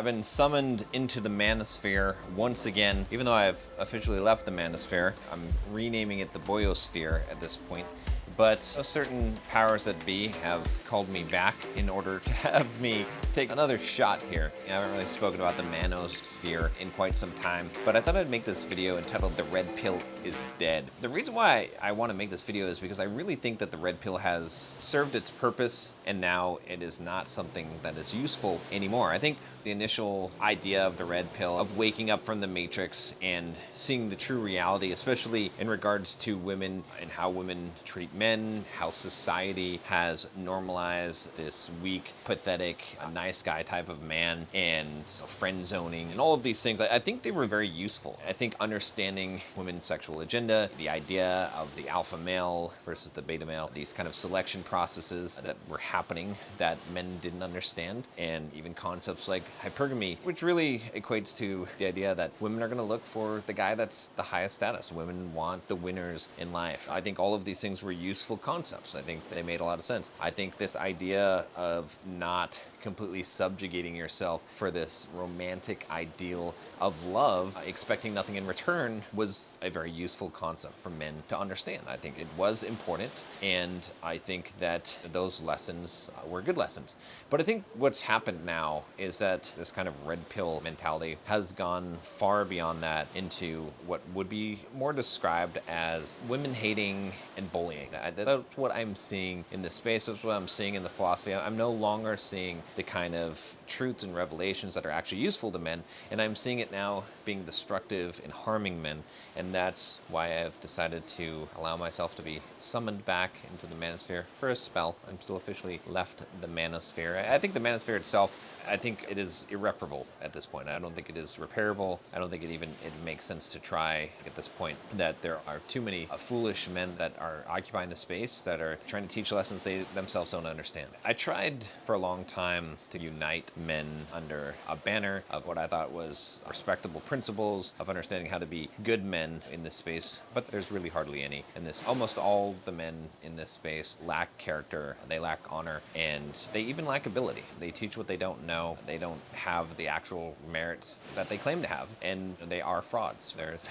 I've been summoned into the manosphere once again. Even though I've officially left the manosphere, I'm renaming it the Boyosphere at this point. But certain powers that be have called me back in order to have me take another shot here. I haven't really spoken about the manosphere in quite some time, but I thought I'd make this video entitled "The Red Pill is Dead." The reason why I want to make this video is because I really think that the red pill has served its purpose and now it is not something that is useful anymore. I think the initial idea of the red pill, of waking up from the matrix and seeing the true reality, especially in regards to women and how women treat men, how society has normalized this weak, pathetic, nice guy type of man, and friend zoning, and all of these things, I think they were very useful. I think understanding women's sexual agenda, the idea of the alpha male versus the beta male, these kind of selection processes that were happening that men didn't understand, and even concepts like hypergamy, which really equates to the idea that women are going to look for the guy that's the highest status. Women want the winners in life. I think all of these things were useful concepts. I think they made a lot of sense. I think this idea of not completely subjugating yourself for this romantic ideal of love, expecting nothing in return, was a very useful concept for men to understand. I think it was important, and I think that those lessons were good lessons. But I think what's happened now is that this kind of red pill mentality has gone far beyond that into what would be more described as women hating and bullying. That's what I'm seeing in the space. That's what I'm seeing in the philosophy. I'm no longer seeing the kind of truths and revelations that are actually useful to men, and I'm seeing it now being destructive and harming men, and that's why I've decided to allow myself to be summoned back into the manosphere for a spell. I'm still officially left the manosphere. I think the manosphere itself, I think it is irreparable at this point. I don't think it is repairable. I don't think it makes sense to try at this point, that there are too many foolish men that are occupying the space that are trying to teach lessons they themselves don't understand. I tried for a long time to unite men under a banner of what I thought was respectable principles, of understanding how to be good men in this space, but there's really hardly any in this. Almost all the men in this space lack character, they lack honor, and they even lack ability. They teach what they don't know. They don't have the actual merits that they claim to have, and they are frauds. There's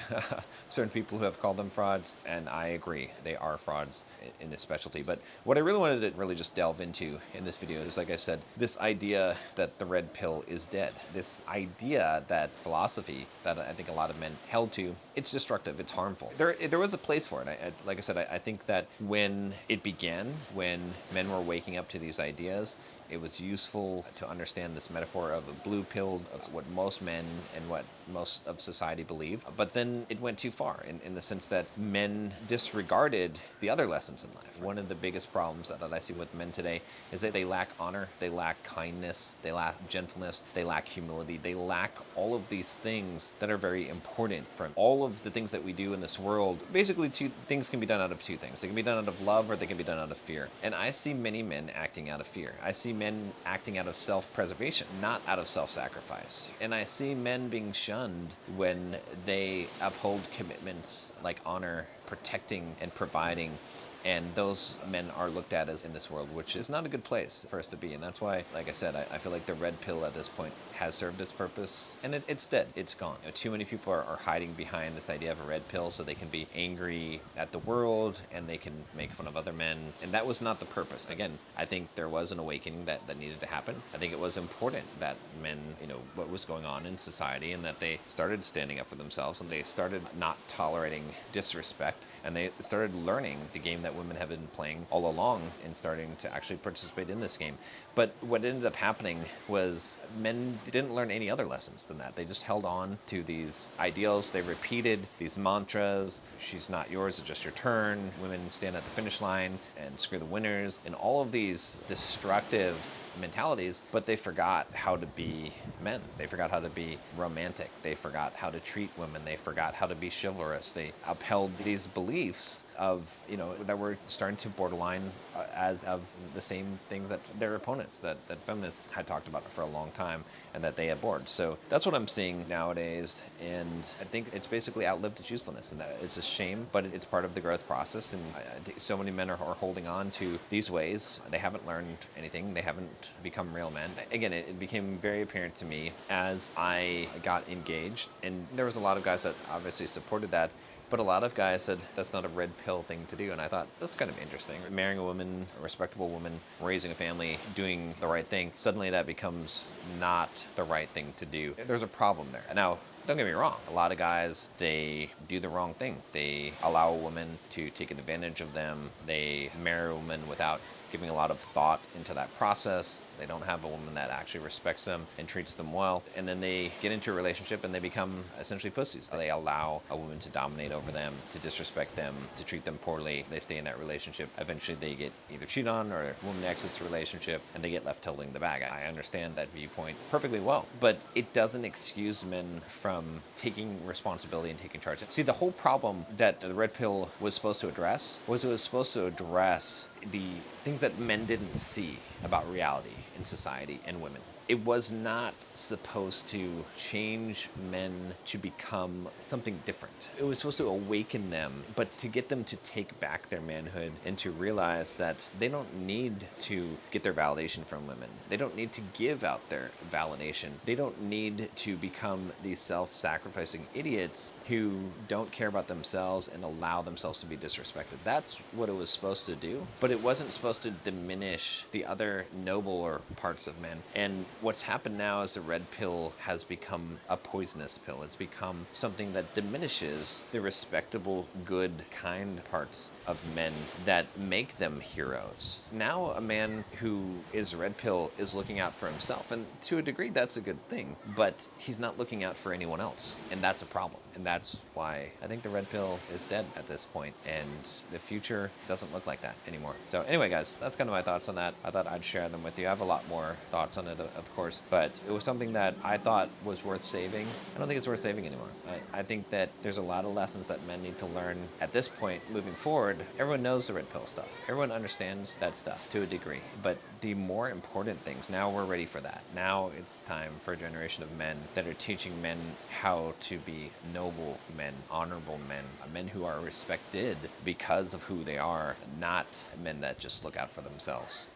certain people who have called them frauds, and I agree, they are frauds in this specialty. But what I really wanted to really just delve into in this video is, like I said, this idea that the red pill is dead. This idea that philosophy that I think a lot of men held to, it's destructive, it's harmful. There was a place for it. Like I said, I think that when it began, when men were waking up to these ideas, it was useful to understand this metaphor of a blue pill, of what most men and what most of society believe. But then it went too far in the sense that men disregarded the other lessons in life. One of the biggest problems that I see with men today is that they lack honor, they lack kindness, they lack gentleness, they lack humility, they lack all of these things that are very important. From all of the things that we do in this world, basically two things can be done out of two things. They can be done out of love, or they can be done out of fear. And I see many men acting out of fear. I see men acting out of self-preservation, not out of self-sacrifice. And I see men being shunned when they uphold commitments like honor, protecting, and providing. And those men are looked at as in this world, which is not a good place for us to be. And that's why, like I said, I feel like the red pill at this point has served its purpose, and it's dead. It's gone. Too many people are hiding behind this idea of a red pill so they can be angry at the world and they can make fun of other men. And that was not the purpose. Again, I think there was an awakening that needed to happen. I think it was important that men, what was going on in society, and that they started standing up for themselves, and they started not tolerating disrespect, and they started learning the game that women have been playing all along and starting to actually participate in this game. But what ended up happening was men didn't learn any other lessons than that. They just held on to these ideals. They repeated these mantras: she's not yours, it's just your turn. Women stand at the finish line, and screw the winners, and all of these destructive mentalities, but they forgot how to be men. They forgot how to be romantic. They forgot how to treat women. They forgot how to be chivalrous. They upheld these beliefs of, that were starting to borderline as of the same things that their opponents, that feminists had talked about for a long time and that they abhorred. So that's what I'm seeing nowadays, and I think it's basically outlived its usefulness, and it's a shame, but it's part of the growth process. And I think so many men are holding on to these ways. They haven't learned anything. They haven't don't become real men. Again, it became very apparent to me as I got engaged, and there was a lot of guys that obviously supported that, but a lot of guys said that's not a red pill thing to do, and I thought that's kind of interesting. Marrying a woman, a respectable woman, raising a family, doing the right thing, suddenly that becomes not the right thing to do. There's a problem there. Now, don't get me wrong, a lot of guys, they do the wrong thing. They allow a woman to take advantage of them. They marry a woman without giving a lot of thought into that process. They don't have a woman that actually respects them and treats them well. And then they get into a relationship and they become essentially pussies. They allow a woman to dominate over them, to disrespect them, to treat them poorly. They stay in that relationship. Eventually they get either cheated on, or a woman exits the relationship and they get left holding the bag. I understand that viewpoint perfectly well, but it doesn't excuse men from taking responsibility and taking charge. See, the whole problem that the red pill was supposed to address was it was supposed to address the things that men didn't see about reality in society and women. It was not supposed to change men to become something different. It was supposed to awaken them, but to get them to take back their manhood and to realize that they don't need to get their validation from women. They don't need to give out their validation. They don't need to become these self-sacrificing idiots who don't care about themselves and allow themselves to be disrespected. That's what it was supposed to do, but it wasn't supposed to diminish the other nobler parts of men. And what's happened now is the red pill has become a poisonous pill. It's become something that diminishes the respectable, good, kind parts of men that make them heroes. Now a man who is red pill is looking out for himself, and to a degree that's a good thing, but he's not looking out for anyone else, and that's a problem. And that's why I think the red pill is dead at this point, and the future doesn't look like that anymore. So anyway, guys, that's kind of my thoughts on that. I thought I'd share them with you. I have a lot more thoughts on it, of course, but it was something that I thought was worth saving. I don't think it's worth saving anymore. I think that there's a lot of lessons that men need to learn at this point moving forward. Everyone knows the red pill stuff. Everyone understands that stuff to a degree, but the more important things, now we're ready for that. Now it's time for a generation of men that are teaching men how to be noble men, honorable men who are respected because of who they are, not men that just look out for themselves.